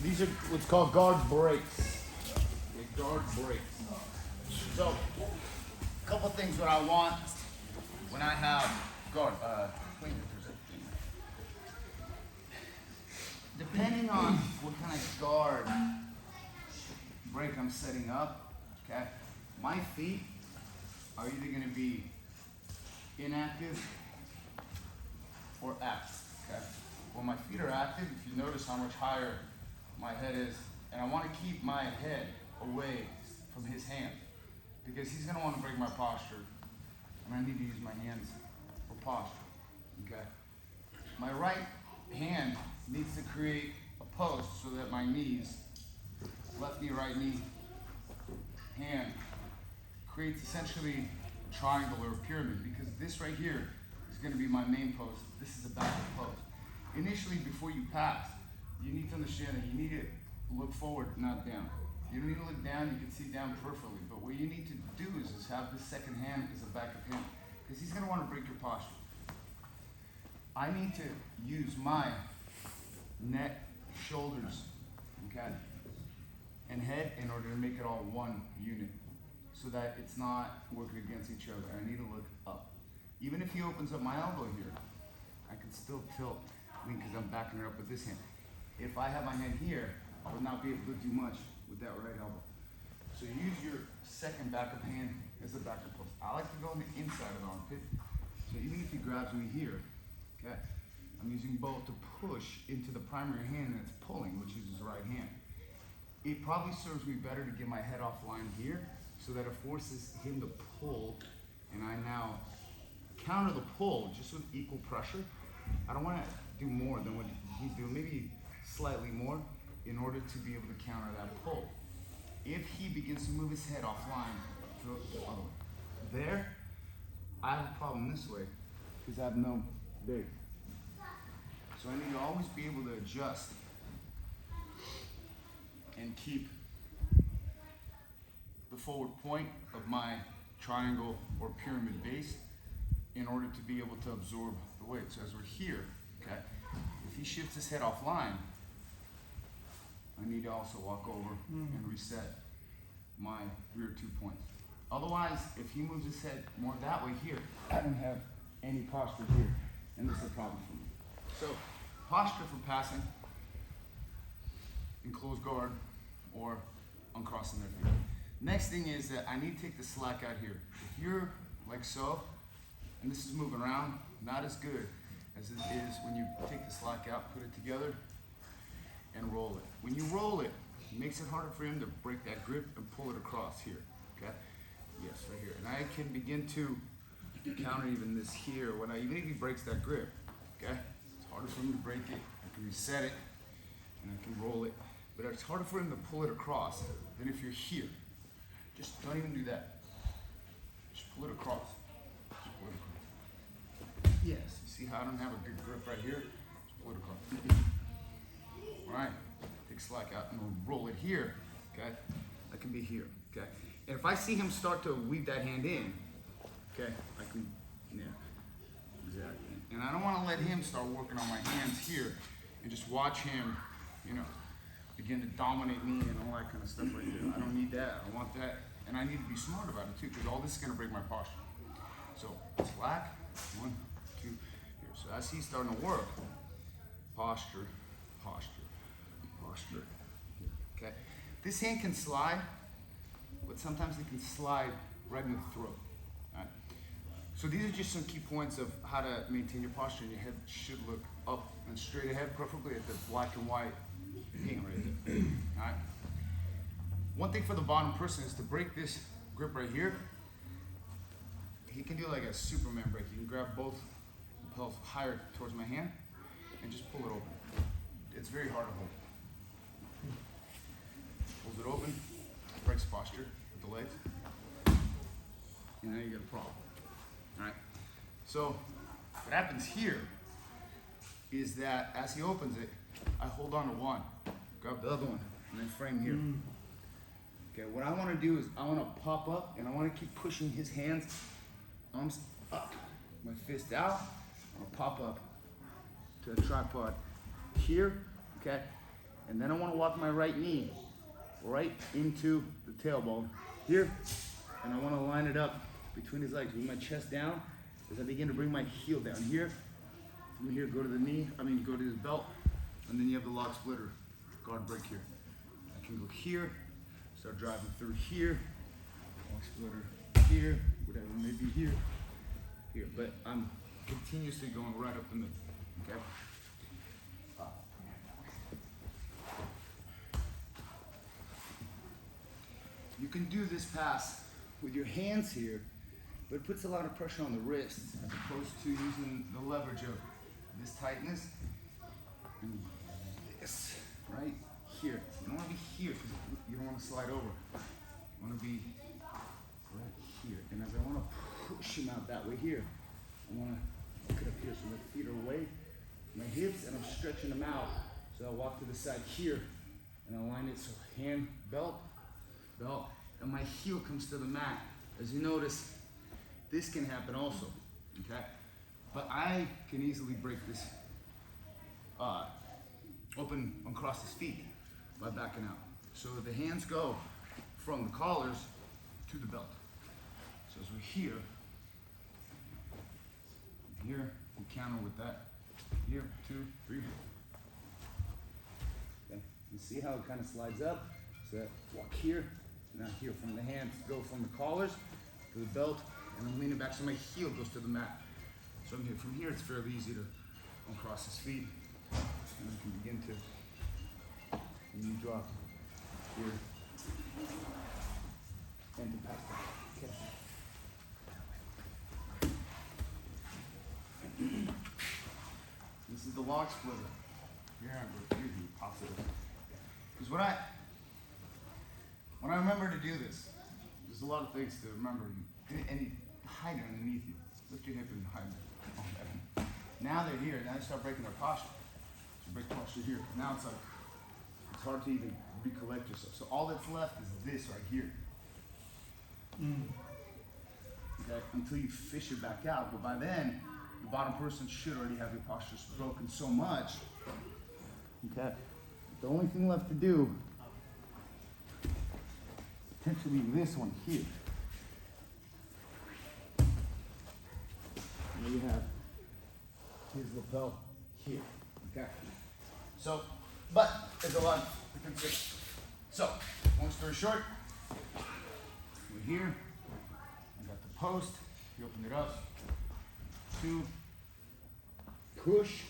These are what's called guard breaks. Okay, guard breaks. So, a couple things what I want when I have guard. Depending on what kind of guard break I'm setting up, okay, my feet are either going to be inactive or active. Okay. When my feet are active, if you notice how much higher my head is, and I want to keep my head away from his hand because he's going to want to break my posture, and I need to use my hands for posture. Okay. My right hand needs to create a post so that my knees, left knee, right knee, hand, creates essentially a triangle or a pyramid, because this right here is going to be my main post. This is a backup post. Initially, before you pass, you need to understand that you need to look forward, not down. You don't need to look down, you can see down peripherally, but what you need to do is have this second hand as a backup hand, because he's going to want to break your posture. I need to use my neck, shoulders, okay, and head in order to make it all one unit so that it's not working against each other. I need to look up. Even if he opens up my elbow here, I can still tilt, because I'm backing her up with this hand. If I have my hand here, I would not be able to do much with that right elbow. So use your second backup hand as a backup post. I like to go on the inside of the armpit. So even if he grabs me here, okay, I'm using both to push into the primary hand that's pulling, which is his right hand. It probably serves me better to get my head offline here so that it forces him to pull, and I now counter the pull just with equal pressure. I don't want to do more than what he's doing, maybe slightly more, in order to be able to counter that pull. If he begins to move his head offline, throw it the other way. There, I have a problem this way because I have no base. So I need to always be able to adjust and keep the forward point of my triangle or pyramid base in order to be able to absorb the weight. So as we're here, okay, if he shifts his head offline, I need to also walk over and reset my rear 2 points. Otherwise, if he moves his head more that way here, I don't have any posture here, and this is a problem for me. So, posture for passing, in closed guard, or uncrossing their feet. Next thing is that I need to take the slack out here. If you're like so, and this is moving around, not as good as it is when you take the slack out, put it together, and roll it. When you roll it, it makes it harder for him to break that grip and pull it across here, okay? Yes, right here. And I can begin to counter even this here, even if he breaks that grip, okay? It's harder for him to break it. I can reset it, and I can roll it. But it's harder for him to pull it across than if you're here. Just don't even do that. Just pull it across. Just pull it across. Yes, you see how I don't have a good grip right here? Just pull it across. All right, take slack out and roll it here, okay? That can be here, okay? And if I see him start to weave that hand in, okay, I can, yeah, exactly. And I don't want to let him start working on my hands here and just watch him, begin to dominate me and all that kind of stuff right there. I don't need that. I want that, and I need to be smart about it too, because all this is going to break my posture. So slack, 1, 2, here. So as he's starting to work, posture, posture, posture, okay? This hand can slide, but sometimes it can slide right in the throat. All right? So these are just some key points of how to maintain your posture, and your head should look up and straight ahead, preferably at the black and white paint right there. All right? One thing for the bottom person is to break this grip right here. He can do like a Superman break. You can grab both lapels higher towards my hand and just pull it open. It's very hard to hold. Pulls it open, breaks posture with the legs, and now you get a problem. All right. So what happens here is that as he opens it, I hold on to one, grab the other one, and then frame here. Okay. What I want to do is I want to pop up, and I want to keep pushing his hands, arms up, my fist out. I'll pop up to a tripod here. Okay. And then I want to walk my right knee right into the tailbone here. And I want to line it up between his legs with my chest down as I begin to bring my heel down here. From here, go to the knee, go to his belt. And then you have the lock splitter, guard break here. I can go here, start driving through here, lock splitter here, whatever it may be here, here. But I'm continuously going right up the middle, okay? You can do this pass with your hands here, but it puts a lot of pressure on the wrists as opposed to using the leverage of this tightness and this right here. You don't want to be here because you don't want to slide over. You want to be right here. And as I want to push him out that way here, I want to look it up here so my feet are away, my hips, and I'm stretching them out. So I walk to the side here and I line it so hand, belt, and my heel comes to the mat. As you notice, this can happen also, okay? But I can easily break this open, uncross his feet by backing out. So the hands go from the collars to the belt. So as we're here, we counter with that. Here, 2, 3. Okay, you see how it kind of slides up? So walk here, now here from the hands, go from the collars to the belt, and I'm leaning back so my heel goes to the mat. So I'm here. From here, it's fairly easy to uncross his feet, and we can begin to knee drop here and to pass that. Okay. This is the lock splitter. Here I'm going to positive. Because when I remember to do this, there's a lot of things to remember, and hide it underneath you. Lift your hip and hide it. Now they're here. Now they start breaking their posture. So break posture here. Now it's like it's hard to even recollect yourself. So all that's left is this right here. Okay, until you fish it back out. But by then, the bottom person should already have your posture broken so much. Okay, the only thing left to do potentially this one here. And you have his lapel here. Okay. So, but there's a lot to consider. So, long story short, we're here. I got the post. You open it up. 2, push,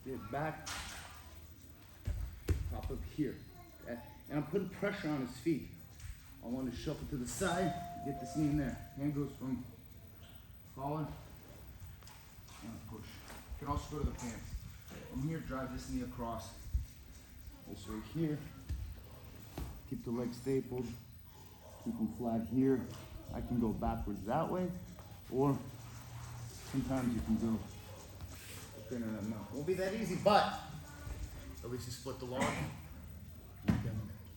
get back, pop up here. Okay? And I'm putting pressure on his feet. I want to shuffle to the side, get this knee in there. Hand goes from collar and push. You can also go to the pants. From here, drive this knee across. This right here. Keep the leg stapled. Keep them flat here. I can go backwards that way, or sometimes you can go in and out. Won't be that easy, but at least you split the log.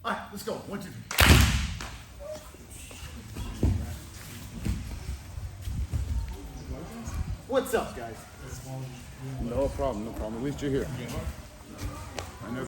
All right, let's go. 1, 2, 3. What's up, guys? No problem, no problem. At least you're here.